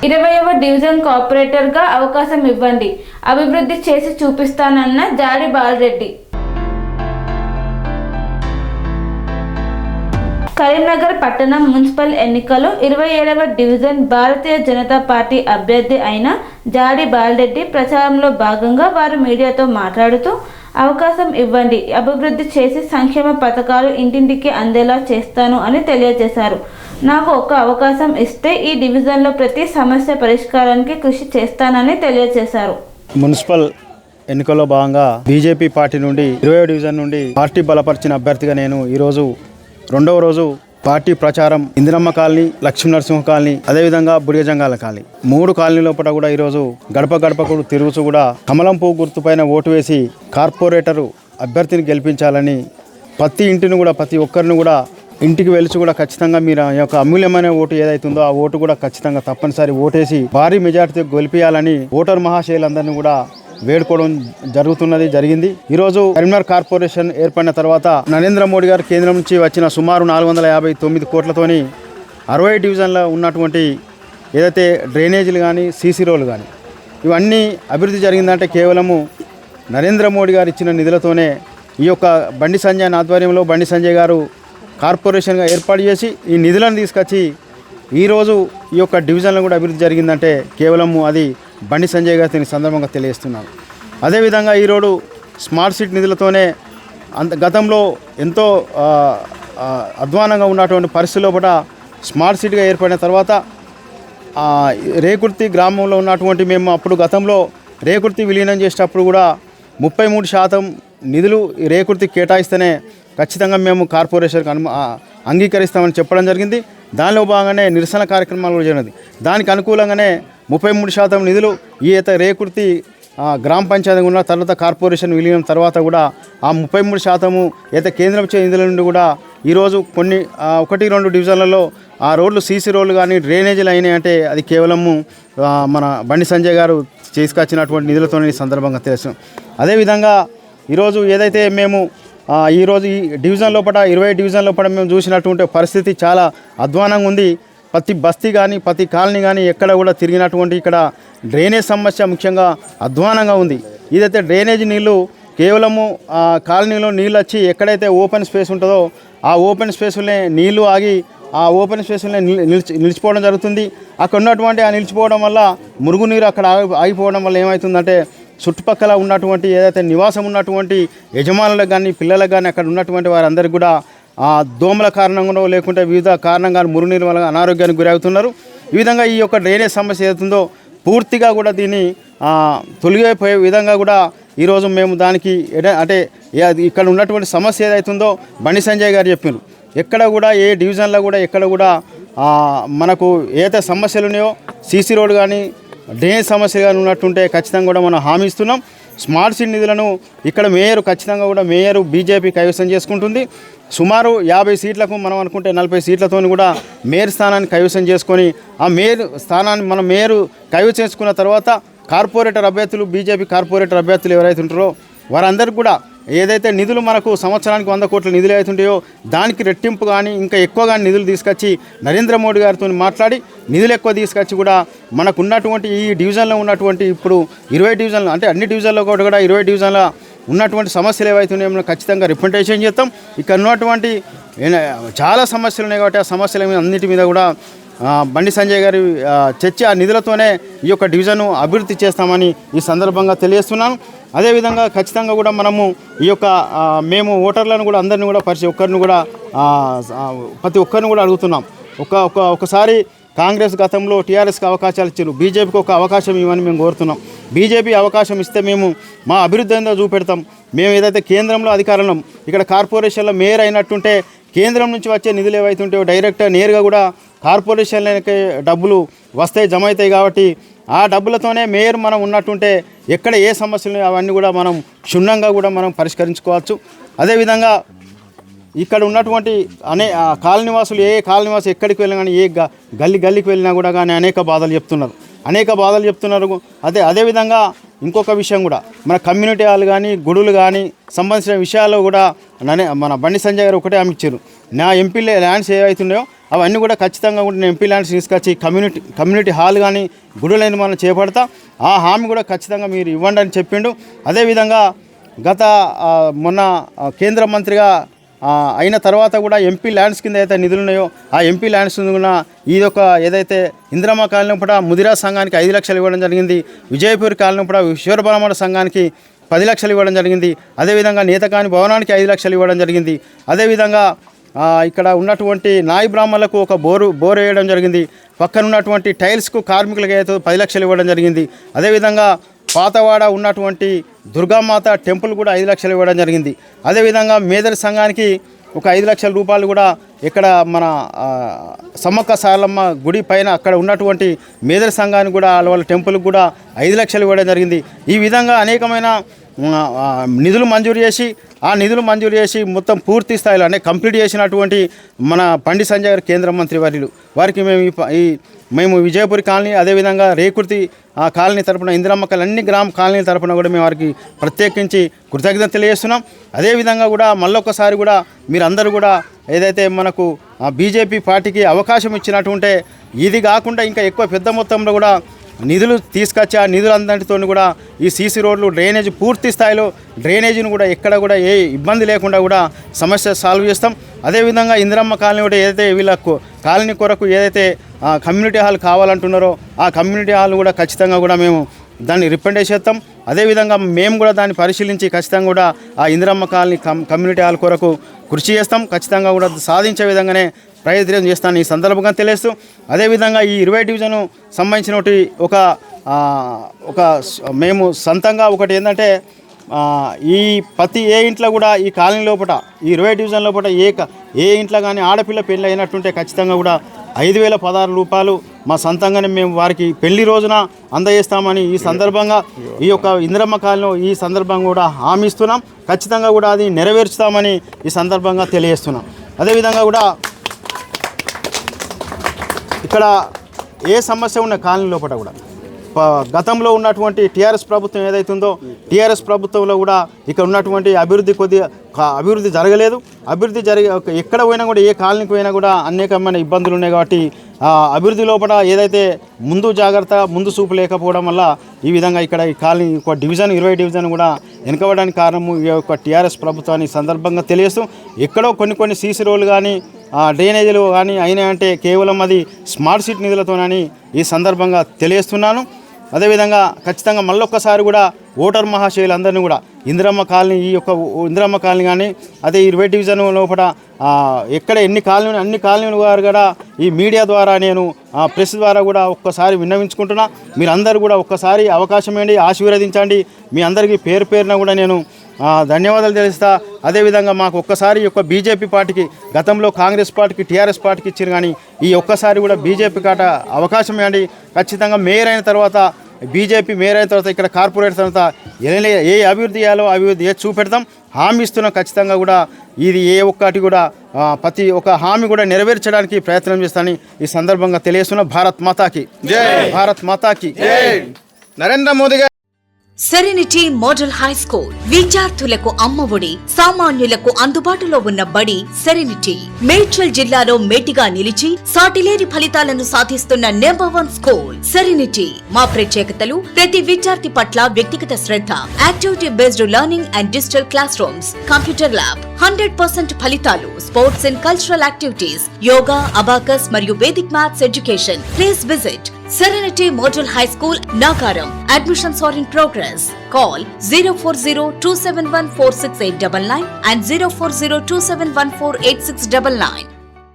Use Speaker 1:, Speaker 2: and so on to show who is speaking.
Speaker 1: 20వ division కార్పొరేటర్గా అవకాశం ఇవ్వండి, అభివృద్ధి చేసి చూపిస్తానన్న జాడి బాలరెడ్డి. కరీంనగర్ పట్టణం మున్సిపల్ ఎన్నికల్లో 27వ డివిజన్ భారతీయ జనతా పార్టీ అభ్యర్థి అయిన జాడి బాలరెడ్డి ప్రచారంలో భాగంగా వారు మీడియాతో మాట్లాడుతూ అవకాశం ఇవ్వండి, అభివృద్ధి చేసి సంక్షేమ పథకాలు ఇంటింటికి అందేలా చేస్తాను అని తెలియజేశారు. నాకు ఒక అవకాశం ఇస్తే ఈ డివిజన్లో ప్రతి సమస్య పరిష్కారానికి కృషి చేస్తానని తెలియజేశారు.
Speaker 2: మున్సిపల్ ఎన్నికల్లో భాగంగా బీజేపీ పార్టీ నుండి 20వ డివిజన్ నుండి పార్టీ బలపరిచిన అభ్యర్థిగా నేను ఈరోజు రెండవ రోజు పార్టీ ప్రచారం ఇందిరమ్మ కాలనీ, లక్ష్మీ నరసింహ కాలనీ, అదేవిధంగా బుడిగజంగాల కాలనీ 3 కాలనీ లోపల కూడా ఈరోజు గడప గడపకు తిరుగుతూ కూడా కమలం పువ్వు గుర్తుపైన ఓటు వేసి కార్పొరేటరు అభ్యర్థిని గెలిపించాలని ప్రతి ఇంటిని కూడా ప్రతి ఒక్కరిని కూడా ఇంటికి వెలిచి కూడా ఖచ్చితంగా మీరు యొక్క అమూల్యమైన ఓటు ఏదైతుందో ఆ ఓటు కూడా ఖచ్చితంగా తప్పనిసరి ఓటేసి భారీ మెజార్టీతో గెలిపించాలని ఓటర్ మహాశయులందరినీ కూడా వేడుకోవడం జరిగింది. ఈరోజు కరీంనగర్ కార్పొరేషన్ ఏర్పడిన తర్వాత నరేంద్ర మోడీ గారు కేంద్రం నుంచి వచ్చిన సుమారు 459 కోట్లతోని 60 డివిజన్లో ఉన్నటువంటి ఏదైతే డ్రైనేజీలు కానీ సీసీ రోడ్లు కానీ ఇవన్నీ అభివృద్ధి జరిగిందంటే కేవలము నరేంద్ర మోడీ గారు ఇచ్చిన నిధులతోనే. ఈ యొక్క బండి సంజయ్ ఆధ్వర్యంలో బండి సంజయ్ గారు కార్పొరేషన్గా ఏర్పాటు చేసి ఈ నిధులను తీసుకొచ్చి ఈరోజు ఈ యొక్క డివిజన్లో కూడా అభివృద్ధి జరిగిందంటే కేవలము అది బండి సంజయ్ గారి సందర్భంగా తెలియజేస్తున్నాను. అదేవిధంగా ఈరోజు స్మార్ట్ సిటీ నిధులతోనే గతంలో ఎంతో అధ్వానంగా ఉన్నటువంటి పరిస్థితుల్లో కూడా స్మార్ట్ సిటీగా ఏర్పడిన తర్వాత రేకుర్తి గ్రామంలో ఉన్నటువంటి మేము అప్పుడు గతంలో రేకుర్తి విలీనం చేసేటప్పుడు కూడా 33% నిధులు రేకుర్తి కేటాయిస్తేనే ఖచ్చితంగా మేము కార్పొరేషన్కి అంగీకరిస్తామని చెప్పడం జరిగింది. దానిలో భాగంగానే నిరసన కార్యక్రమాలు కూడా జరిగింది. దానికి అనుకూలంగానే 33% నిధులు ఈ రేకుర్తి గ్రామ పంచాయతీ ఉన్న తర్వాత కార్పొరేషన్ విలీనం తర్వాత కూడా ఆ 33% అయితే కేంద్రం ఇచ్చే నిధుల నుండి కూడా ఈరోజు కొన్ని 1-2 డివిజన్లలో ఆ రోడ్లు సీసీ రోడ్లు కానీ డ్రైనేజీలు అయినాయి అంటే అది కేవలము మన బండి సంజయ్ గారు తీసుకొచ్చినటువంటి నిధులతో ఈ సందర్భంగా తెలుసు. అదేవిధంగా ఈరోజు ఏదైతే మేము ఈరోజు ఈ డివిజన్ లోపల 20 డివిజన్ లోపల మేము చూసినటువంటి పరిస్థితి చాలా అధ్వానంగా ఉంది. ప్రతి బస్తీ కానీ ప్రతి కాలనీ కానీ ఎక్కడ కూడా తిరిగినటువంటి ఇక్కడ డ్రైనేజ్ సమస్య ముఖ్యంగా అధ్వానంగా ఉంది. ఇదైతే డ్రైనేజ్ నీళ్లు కేవలము కాలనీలో నీళ్ళు వచ్చి ఎక్కడైతే ఓపెన్ స్పేస్ ఉంటుందో ఆ ఓపెన్ స్పేస్లోనే నీళ్లు ఆగి ఆ ఓపెన్ స్పేస్లోనే నిలిచిపోవడం జరుగుతుంది. అక్కడ ఉన్నటువంటి ఆ నిలిచిపోవడం వల్ల మురుగునీరు అక్కడ ఆగిపోవడం వల్ల ఏమవుతుందంటే చుట్టుపక్కల ఉన్నటువంటి ఏదైతే నివాసం ఉన్నటువంటి యజమానులకు కానీ పిల్లలకు కానీ అక్కడ ఉన్నటువంటి వారందరికీ కూడా దోమల కారణంగా లేకుంటే వివిధ కారణంగా మురుగునీరు వల్ల అనారోగ్యానికి గురవుతున్నారు. ఈ విధంగా ఈ యొక్క డ్రైనేజ్ సమస్య ఏదైతుందో పూర్తిగా కూడా దీన్ని తొలగిపోయే విధంగా కూడా ఈరోజు మేము దానికి అంటే ఇక్కడ ఉన్నటువంటి సమస్య ఏదైతుందో బండి సంజయ్ గారు చెప్పారు. ఎక్కడ కూడా ఏ డివిజన్లో కూడా ఎక్కడ కూడా మనకు ఏదైతే సమస్యలు ఉన్నాయో సీసీ రోడ్ కానీ డ్రైనేజ్ సమస్య కానీ ఉన్నట్టుంటే ఖచ్చితంగా కూడా మనం హామీ ఇస్తున్నాం. స్మార్ట్ సిటీ నిధులను ఇక్కడ మేయర్ ఖచ్చితంగా కూడా మేయర్ బీజేపీ కైవసం చేసుకుంటుంది. సుమారు 50 సీట్లకు మనం అనుకుంటే 40 సీట్లతో కూడా మేయర్ స్థానాన్ని కైవసం చేసుకొని ఆ మేయర్ స్థానాన్ని మనం మేయర్ కైవసం చేసుకున్న తర్వాత కార్పొరేటర్ అభ్యర్థులు బీజేపీ కార్పొరేటర్ అభ్యర్థులు ఎవరైతే ఉంటారో వారందరికీ కూడా ఏదైతే నిధులు మనకు సంవత్సరానికి 100 కోట్ల నిధులు అవుతుంటాయో దానికి రెట్టింపు కానీ ఇంకా ఎక్కువ కానీ నిధులు తీసుకొచ్చి నరేంద్ర మోడీ గారితో మాట్లాడి నిధులు ఎక్కువ తీసుకొచ్చి కూడా మనకు ఉన్నటువంటి ఈ డివిజన్లో ఉన్నటువంటి ఇప్పుడు 20 డివిజన్లు అంటే అన్ని డివిజన్లో కూడా 20 డివిజన్ల ఉన్నటువంటి సమస్యలు ఏవైతున్నాయో ఖచ్చితంగా రిప్రజెంటేషన్ చేస్తాం. ఇక్కడ ఉన్నటువంటి చాలా సమస్యలు ఉన్నాయి కాబట్టి ఆ సమస్యల మీద అన్నిటి మీద కూడా బండి సంజయ్ గారి చర్చ ఆ నిధులతోనే ఈ యొక్క డివిజన్ అభివృద్ధి చేస్తామని ఈ సందర్భంగా తెలియజేస్తున్నాను. అదేవిధంగా ఖచ్చితంగా కూడా మనము ఈ యొక్క మేము ఓటర్లను కూడా అందరినీ కూడా ప్రతి ఒక్కరిని కూడా అడుగుతున్నాం. ఒకసారి కాంగ్రెస్ గతంలో టీఆర్ఎస్కి అవకాశాలు ఇచ్చారు, బీజేపీకి ఒక అవకాశం ఇవ్వని మేము కోరుతున్నాం. బీజేపీ అవకాశం ఇస్తే మేము మా అభివృద్ధి ఏందో చూపెడతాం. మేము ఏదైతే కేంద్రంలో అధికారంలో ఇక్కడ కార్పొరేషన్లో మేయర్ అయినట్టుంటే కేంద్రం నుంచి వచ్చే నిధులు ఏవైతుంటాయో డైరెక్ట్ నేరుగా కూడా కార్పొరేషన్లకి డబ్బులు వస్తాయి, జమ అవుతాయి. కాబట్టి ఆ డబ్బులతోనే మేయర్ మనం ఉన్నట్టుంటే ఎక్కడ ఏ సమస్యలు అవన్నీ కూడా మనం క్షుణ్ణంగా కూడా మనం పరిష్కరించుకోవచ్చు. అదేవిధంగా ఇక్కడ ఉన్నటువంటి కాలనీవాసులు ఏ కాలనీవాసు ఎక్కడికి వెళ్ళినా కానీ ఏ గల్లీకి వెళ్ళినా కూడా కానీ అనేక బాధలు చెప్తున్నారు. అదేవిధంగా ఇంకొక విషయం కూడా మన కమ్యూనిటీ హాల్ కానీ గుడులు కానీ సంబంధించిన విషయాల్లో కూడా మన బండి సంజయ్ గారు ఒకటే హామీ ఇచ్చారు. నా ఎంపీ ల్యాండ్స్ ఏవైతున్నాయో అవన్నీ కూడా ఖచ్చితంగా కూడా నేను ఎంపీ ల్యాండ్స్ తీసుకొచ్చి కమ్యూనిటీ హాల్ కానీ గుడుల నిర్మాణం చేపడతా. ఆ హామీ కూడా ఖచ్చితంగా మీరు ఇవ్వండి అని చెప్పిండు. అదేవిధంగా గత మొన్న కేంద్ర మంత్రిగా అయిన తర్వాత కూడా ఎంపీ ల్యాండ్స్ కింద అయితే నిధులు ఉన్నాయో ఆ ఎంపీ ల్యాండ్స్ కూడా ఇదొక ఏదైతే ఇందిరమ్మ కాలనీ పూట ముదిరా సంఘానికి 5 లక్షలు ఇవ్వడం జరిగింది. విజయపూర్ కాలనీ పూట విశ్వబ్రహ్మణ సంఘానికి 10 లక్షలు ఇవ్వడం జరిగింది. అదేవిధంగా నేతకాని భవనానికి 5 లక్షలు ఇవ్వడం జరిగింది. అదేవిధంగా ఇక్కడ ఉన్నటువంటి నాయి బ్రాహ్మణులకు ఒక బోరు వేయడం జరిగింది. పక్కన ఉన్నటువంటి టైల్స్కు కార్మికులకు అయితే 10 లక్షలు ఇవ్వడం జరిగింది. అదేవిధంగా పాతవాడ ఉన్నటువంటి దుర్గామాత టెంపుల్ కూడా 5 లక్షలు ఇవ్వడం జరిగింది. అదేవిధంగా మేదరి సంఘానికి ఒక 5 లక్షల రూపాయలు కూడా ఇక్కడ మన సమ్మక్క సారలమ్మ గుడి పైన అక్కడ ఉన్నటువంటి మేదరి సంఘానికి కూడా వాళ్ళ టెంపుల్కి కూడా 5 లక్షలు ఇవ్వడం జరిగింది. ఈ విధంగా అనేకమైన నిధులు మంజూరు చేసి మొత్తం పూర్తి స్థాయిలో అంటే కంప్లీట్ చేసినటువంటి మన బండి సంజయ్ గారు కేంద్ర మంత్రి వర్యులు వారికి మేము విజయపురి కాలనీ అదేవిధంగా రేకుర్తి కాలనీ తరపున ఇందిరమ్మ కాలనీ అన్ని గ్రామ కాలనీల తరపున కూడా మేము వారికి ప్రత్యేకించి కృతజ్ఞత తెలియజేస్తున్నాం. అదేవిధంగా కూడా మళ్ళొకసారి కూడా మీరందరూ కూడా ఏదైతే మనకు బీజేపీ పార్టీకి అవకాశం ఇచ్చినట్టుంటే ఇది కాకుండా ఇంకా ఎక్కువ పెద్ద మొత్తంలో కూడా నిధులు తీసుకొచ్చి ఆ నిధులందరితో కూడా ఈ సీసీ రోడ్లు డ్రైనేజ్ పూర్తి స్థాయిలో డ్రైనేజీని కూడా ఎక్కడ కూడా ఏ ఇబ్బంది లేకుండా కూడా సమస్య సాల్వ్ చేస్తాం. అదేవిధంగా ఇందిరమ్మ కాలనీ కూడా ఏదైతే వీళ్ళకు కాలనీ కొరకు ఏదైతే కమ్యూనిటీ హాల్ కావాలంటున్నారో ఆ కమ్యూనిటీ హాల్ కూడా ఖచ్చితంగా కూడా మేము దాన్ని రిప్రజెంట్ చేస్తాం. అదేవిధంగా మేము కూడా దాన్ని పరిశీలించి ఖచ్చితంగా కూడా ఆ ఇందిరమ్మ కాలనీ కమ్యూనిటీ హాల్ కొరకు కృషి చేస్తాం. ఖచ్చితంగా కూడా సాధించే విధంగానే ప్రయత్నం చేస్తాను ఈ సందర్భంగా తెలియస్తూ. అదేవిధంగా ఈ 20 డివిజన్ సంబంధించినటువంటి ఒక మేము సొంతంగా ఒకటి ఏంటంటే ఈ ప్రతి ఏ ఇంట్లో కూడా ఈ కాలనీ లోపల ఈ 20 డివిజన్ లోపల ఏ ఇంట్లో కానీ ఆడపిల్ల పెళ్ళి అయినట్టుంటే ఖచ్చితంగా కూడా 5,016 రూపాయలు మా సొంతంగానే మేము వారికి పెళ్లి రోజున అందజేస్తామని ఈ సందర్భంగా ఈ యొక్క ఇందిరమ్మ కాలనీలో ఈ సందర్భంగా కూడా హామీ ఇస్తున్నాం. ఖచ్చితంగా కూడా అది నెరవేర్చుతామని ఈ సందర్భంగా తెలియజేస్తున్నాం. అదేవిధంగా కూడా ఇక్కడ ఏ సమస్య ఉన్న కాలనీ లోపల కూడా గతంలో ఉన్నటువంటి టీఆర్ఎస్ ప్రభుత్వం ఏదైతే ఉందో టీఆర్ఎస్ ప్రభుత్వంలో కూడా ఇక్కడ ఉన్నటువంటి అభివృద్ధి జరగలేదు. అభివృద్ధి ఎక్కడ పోయినా కూడా ఏ కాలనీకి పోయినా కూడా అనేకమైన ఇబ్బందులు ఉన్నాయి. కాబట్టి అభివృద్ధి లోపల ఏదైతే ముందు చూపు లేకపోవడం వల్ల ఈ విధంగా ఇక్కడ ఈ కాలనీ ఒక డివిజన్ 20 డివిజన్ కూడా వెనుకబడడానికి కారణము ఈ యొక్క టీఆర్ఎస్ ప్రభుత్వాన్ని సందర్భంగా తెలియజేస్తూ ఎక్కడో కొన్ని సీసీ రోడ్లు కానీ డ్రైనేజీలు కానీ అయినాయంటే కేవలం అది స్మార్ట్ సిటీ నిధులతోనని ఈ సందర్భంగా తెలియజేస్తున్నాను. అదేవిధంగా ఖచ్చితంగా మళ్ళొక్కసారి కూడా ఓటర్ మహాశయులందరినీ కూడా ఇందిరమ్మ కాలనీ ఈ యొక్క ఇందిరమ్మ కాలనీ కానీ అదే 20 డివిజన్ లోపల ఎక్కడ అన్ని కాలనీలు వారు కూడా ఈ మీడియా ద్వారా నేను ప్రెస్ ద్వారా కూడా ఒక్కసారి విన్నవించుకుంటున్నా. మీరందరూ కూడా ఒక్కసారి అవకాశం ఏంటి ఆశీర్వదించండి. మీ అందరికీ పేరున కూడా నేను ధన్యవాదాలు తెలుస్తా. అదేవిధంగా మాకు ఒక్కసారి యొక్క బీజేపీ పార్టీకి గతంలో కాంగ్రెస్ పార్టీకి టీఆర్ఎస్ పార్టీకి ఇచ్చారు కానీ ఈ ఒక్కసారి కూడా బీజేపీ కాట అవకాశం ఇవ్వండి. ఖచ్చితంగా మేయర్ అయిన తర్వాత బీజేపీ మేయర్ అయిన తర్వాత ఇక్కడ కార్పొరేట్ తర్వాత ఏ అభివృద్ధి చేయాలో అభివృద్ధి చూపెడతాం. హామీ ఇస్తున్నాం. ఖచ్చితంగా కూడా ఇది ఏ ఒక్కటి కూడా ప్రతి ఒక్క హామీ కూడా నెరవేర్చడానికి ప్రయత్నం చేస్తానని ఈ సందర్భంగా తెలియజేస్తున్నా. భారత్ మాతాకి జై, భారత్ మాతాకి జై. నరేంద్ర మోదీ గారు
Speaker 3: సెరెనిటీ మోడల్ హై స్కూల్ విద్యార్థులకు అమ్మఒడి, సామాన్యులకు అందుబాటులో ఉన్న బడి సెరెనిటీ. మేడ్చల్ జిల్లాలో మేటిగా నిలిచి సాటిలేని ఫలితాలను సాధిస్తున్న #1 స్కూల్ సెరెనిటీ. మా ప్రత్యేకతలు ప్రతి విద్యార్థి పట్ల వ్యక్తిగత శ్రద్ధ, activity based learning and digital classrooms, computer lab, 100% ఫలితాలు, sports and cultural activities, yoga, abacus మరియు Vedic maths education. Please visit Serenity Model High School, Nagaram. Admissions are in progress. Call 040-271-46899 and 040-271-48699.